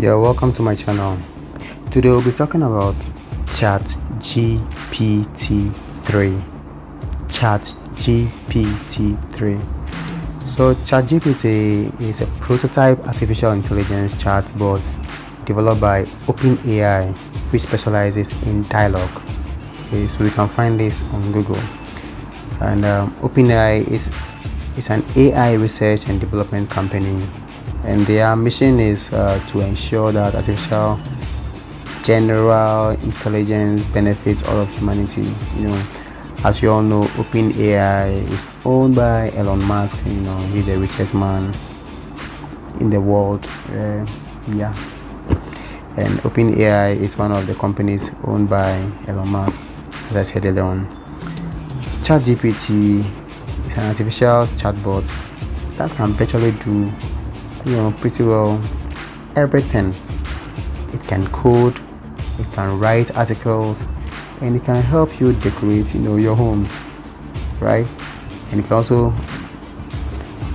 Yeah, welcome to my channel. Today we'll be talking about ChatGPT 3. ChatGPT 3. So ChatGPT is a prototype artificial intelligence chatbot developed by OpenAI, which specializes in dialogue. Okay, so you can find this on Google. And OpenAI is an AI research and development company, and their mission is to ensure that artificial general intelligence benefits all of humanity. As you all know, OpenAI is owned by Elon Musk. He's the richest man in the world. And OpenAI is one of the companies owned by Elon Musk, as I said earlier on. ChatGPT is an artificial chatbot that can virtually do pretty well everything. It can code, it can write articles, and it can help you decorate your homes, right? And it can also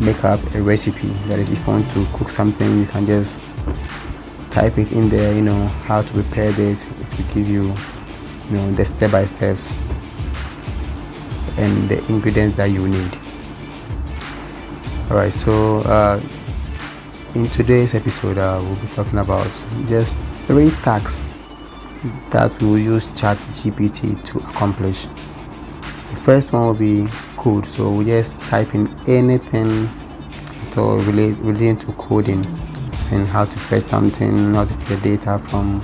make up a recipe. That is, if you want to cook something, you can just type it in there, how to prepare this. It will give you the step-by-steps and the ingredients that you need. Alright, so in today's episode, we'll be talking about just 3 tasks that we'll use ChatGPT to accomplish. The first one will be code. So we just type in anything at all relating to coding, saying how to fetch something, how to fetch data from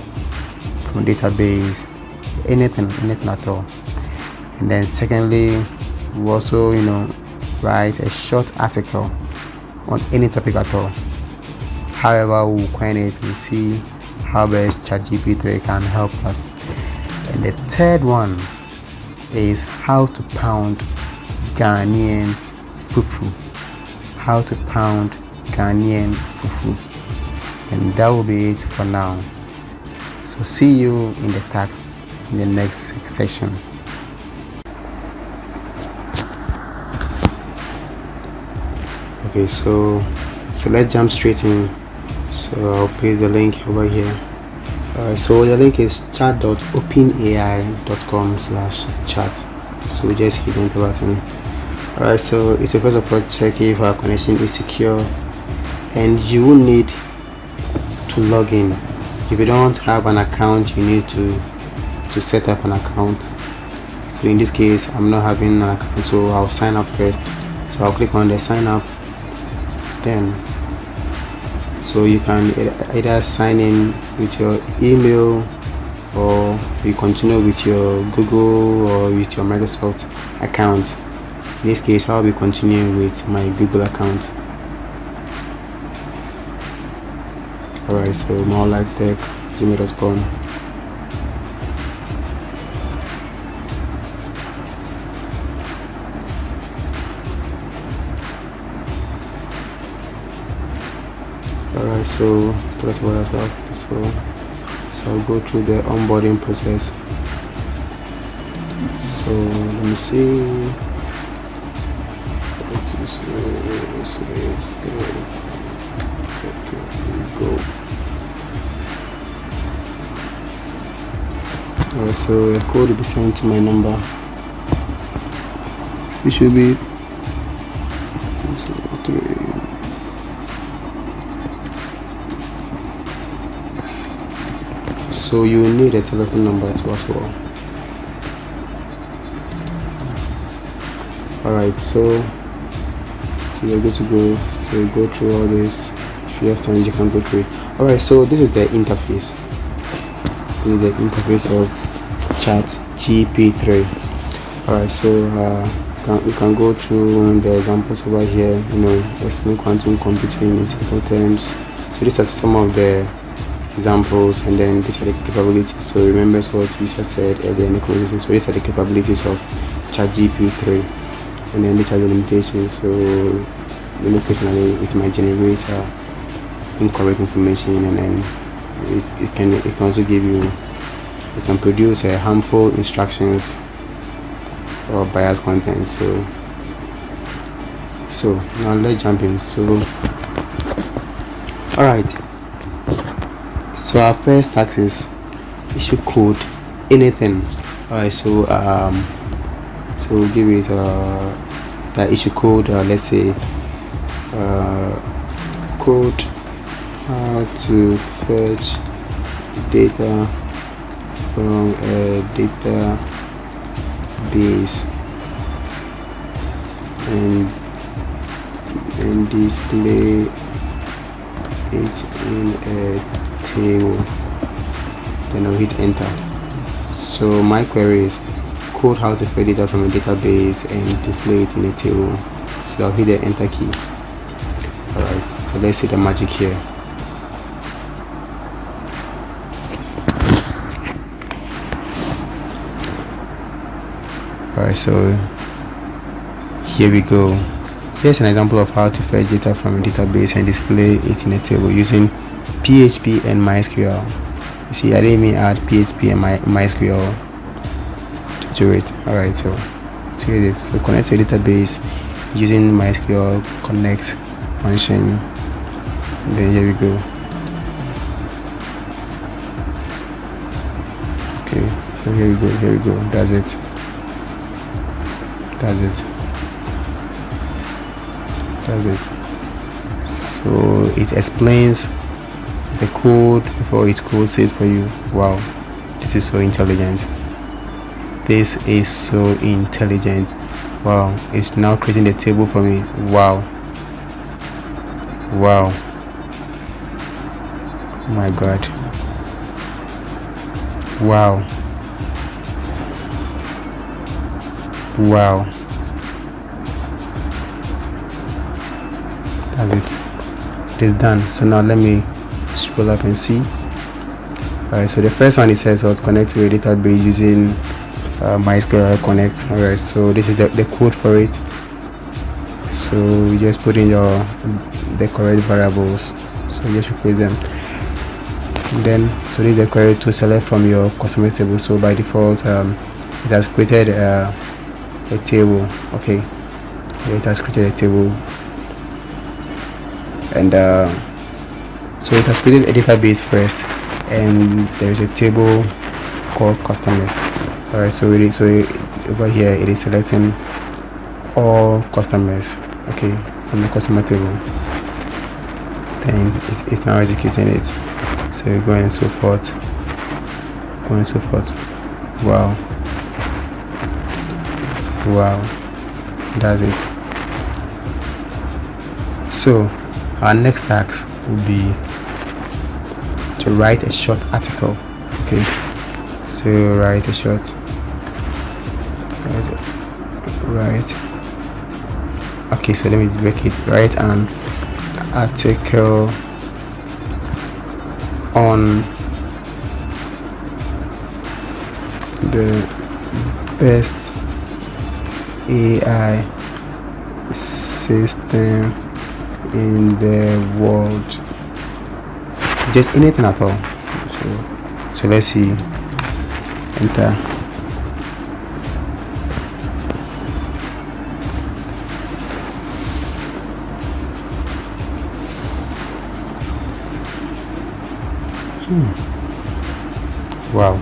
database, anything at all. And then secondly, we also write a short article on any topic at all. However we'll coin it, we'll see how best ChatGPT can help us. And the third one is how to pound Ghanaian fufu. How to pound Ghanaian fufu. And that will be it for now. So see you in the task in the next section. Okay, so let's jump straight in. So I'll paste the link over here. So the link is chat.openai.com/chat. So just hit the enter button. Alright, so it's first of all check if our connection is secure, and you will need to log in. If you don't have an account, you need to set up an account. So in this case, I'm not having an account, so I'll sign up first. So I'll click on the sign up. Then so you can either sign in with your email, or you continue with your Google or with your Microsoft account. In this case, I'll be continuing with my Google account. Alright, so morelifetech@gmail.com. Alright, so that's what I said. So I'll go through the onboarding process. So let me see. Go. Alright, so a code will be sent to my number. It should be 3. So you need a telephone number to as well. Alright, so you're good to go. So you go through all this. If you have time, you can go through it. Alright, so this is the interface. This is the interface of ChatGPT 3. Alright, so you can go through the examples over here. Explain quantum computing in simple terms. So these are some of the examples, and then these are the capabilities. So remember what we just said earlier in the conversation. So these are the capabilities of ChatGPT 3, and then these are the limitations. So personally, it might generate incorrect information, and then it can also give you, it can produce harmful instructions or biased content. So now let's jump in. So alright, So our first task is issue code anything. Alright, so we'll give it the issue code, let's say code how to fetch data from a database and display it in a table. Then I'll hit enter. So my query is code how to fetch data from a database and display it in a table. So I'll hit the enter key. Alright, so let's see the magic here. Alright, so here we go. Here's an example of how to fetch data from a database and display it in a table using PHP and MySQL. You see, I didn't even add PHP and MySQL to do it. Alright, so here's it. So connect to a database using MySQL connect function. And then here we go. Okay, so here we go. That's it. So it explains the code before it codes it for you. Wow, this is so intelligent. Wow, it's now creating the table for me. Wow, oh my god. Wow, that's it. It is done. So now let me scroll up and see. Alright, so the first one, it says connect to a database using MySQL connect. Alright, so this is the code for it. So you just put in the correct variables. So just replace them. And then so this is the query to select from your customer table. So by default it has created a table. Okay, yeah, it has created a table. And so it has created a database first, and there is a table called customers. Alright, so over here it is selecting all customers, okay, from the customer table. Then it's now executing it. So we're going and so forth. Wow, that's it. So our next task will be to write a short article. Okay, so write a short okay, so let me break it. Write an article on the best AI system in the world. Just anything at all. So let's see. Enter. Wow.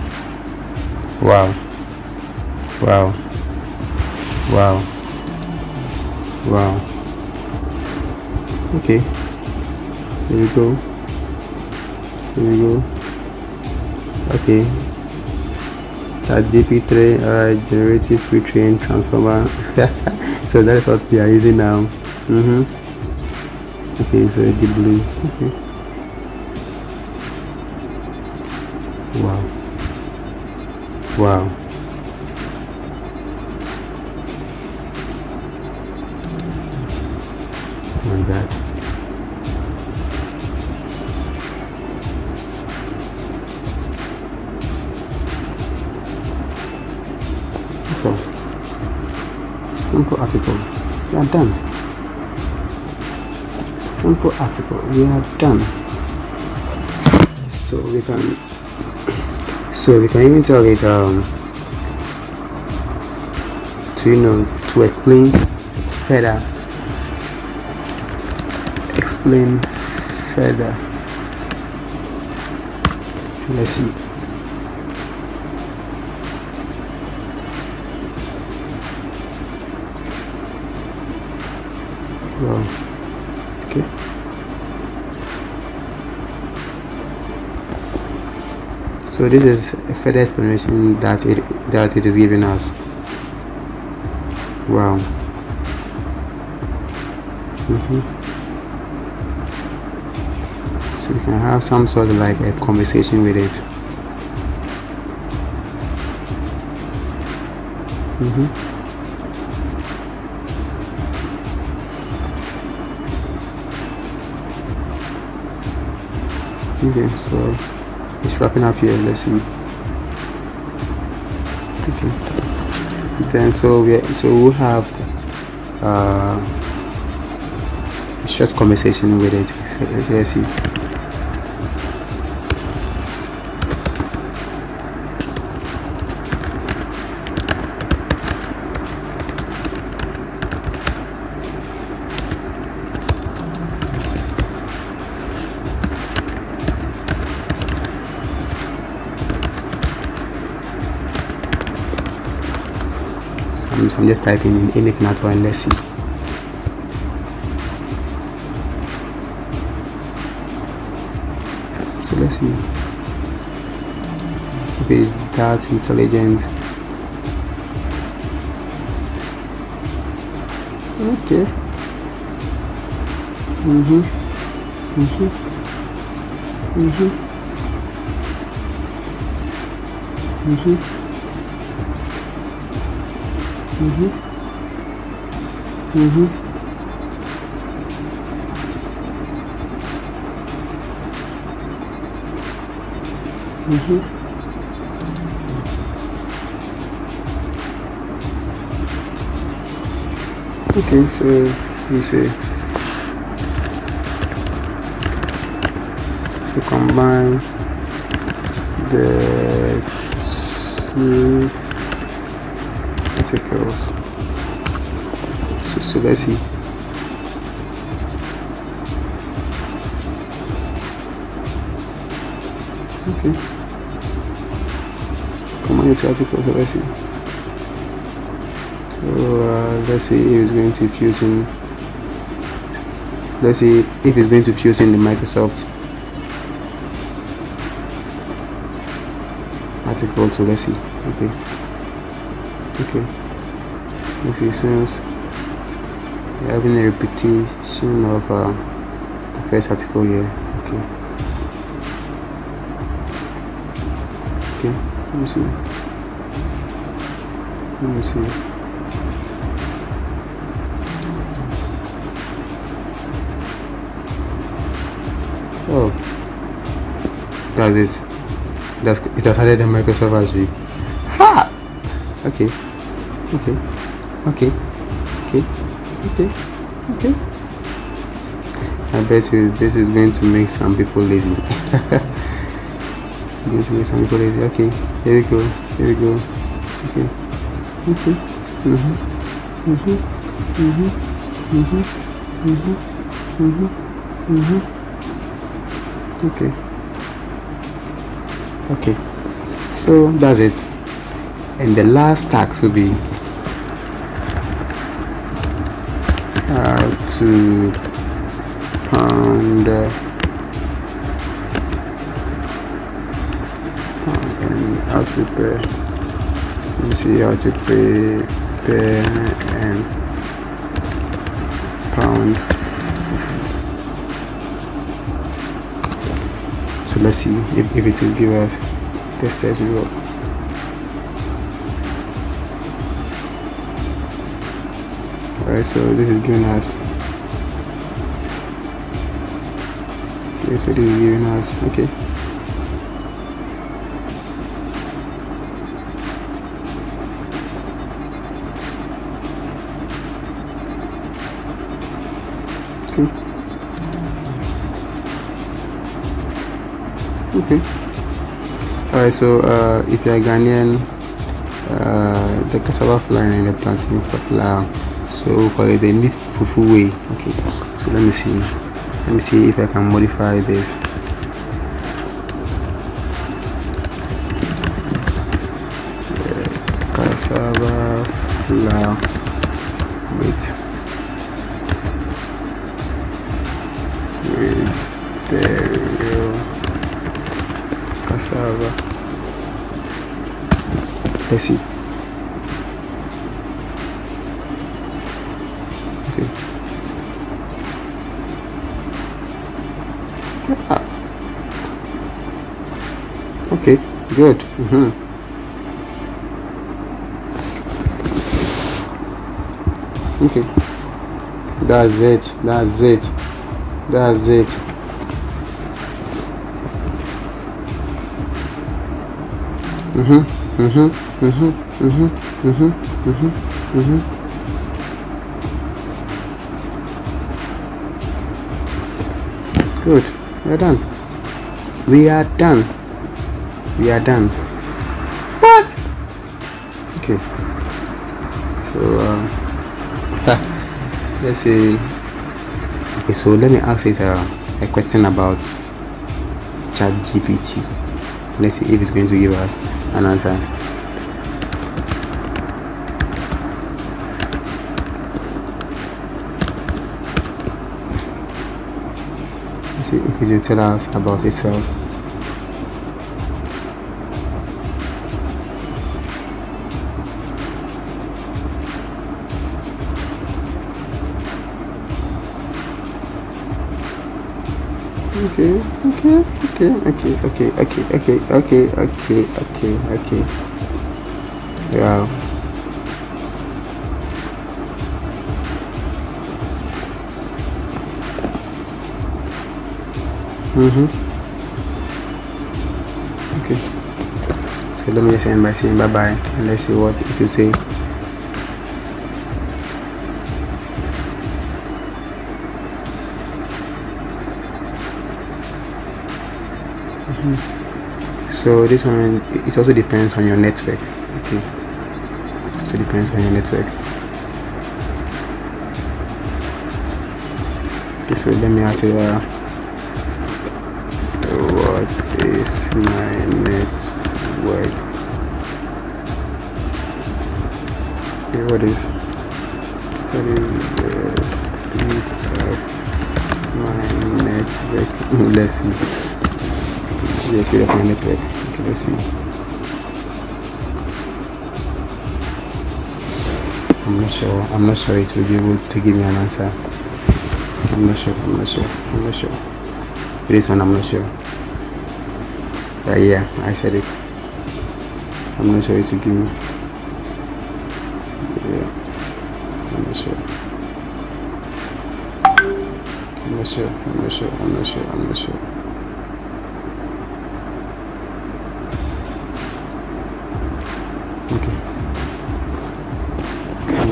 Okay, here we go. Okay, ChatGPT, alright, generative pre-trained transformer. So that is what we are using now. Okay, so deep blue. Okay. Wow. Oh my god. So simple article, we are done. So we can even tell it to explain further. Let's see. Wow. Okay. So this is a further explanation that it is giving us. Wow. So you can have some sort of like a conversation with it. Okay, so it's wrapping up here. Let's see. Okay. Then we'll have a short conversation with it. So let's see. So I'm just typing in anything at all and let's see. So let's see. Okay, that's intelligence. Okay. Okay, so let me see. So combine the two articles. So let's see. Okay. Combine the two articles. So let's see. So let's see if it's going to fuse in. Let's see if it's going to fuse in the Microsoft article. So let's see. Okay. Let's see. Since we're having a repetition of the first article here. Okay. Let me see. Oh, that's it. It has added the Microsoft Azure. Ha! Okay. I bet you this is going to make some people lazy. Okay, here we go. Okay. Okay, so that's it, and the last task will be to pound and how to prepare. Let me see how to prepare and pound. So let's see if it will give us the steps we work. Alright, so this is giving us. Okay, so this is giving us. Okay. Okay. Alright, so if you are Ghanaian, the cassava flour and the plantain flour, so we'll call it the neat fufu way. Okay, so let me see if I can modify this. flour with the real cassava. Let's see. Okay. Okay, good. Okay, that's it. Good. We're done. We are done. What? Okay. So let's see. Okay, so let me ask it a question about ChatGPT. Let's see if it's going to give us an answer. Let's see if it will tell us about itself. Okay. Wow. Okay. So let me just end by saying bye bye and let's see what it will say. So this one, it also depends on your network. Okay, it also depends on your network. Okay, so let me ask you, what is my network? Okay, what is the speed of my network? Let's see. The speed of my network. Okay, let's see. I'm not sure it will be able to give me an answer. I'm not sure. This one I'm not sure. But yeah, I said it. I'm not sure it will give me. Yeah, I'm not sure. Okay. I'm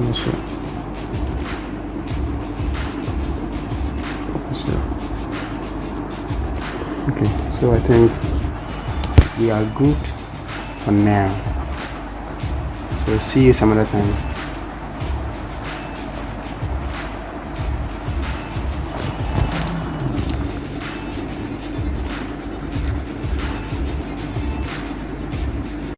not sure. Okay, so I think we are good for now. So see you some other time.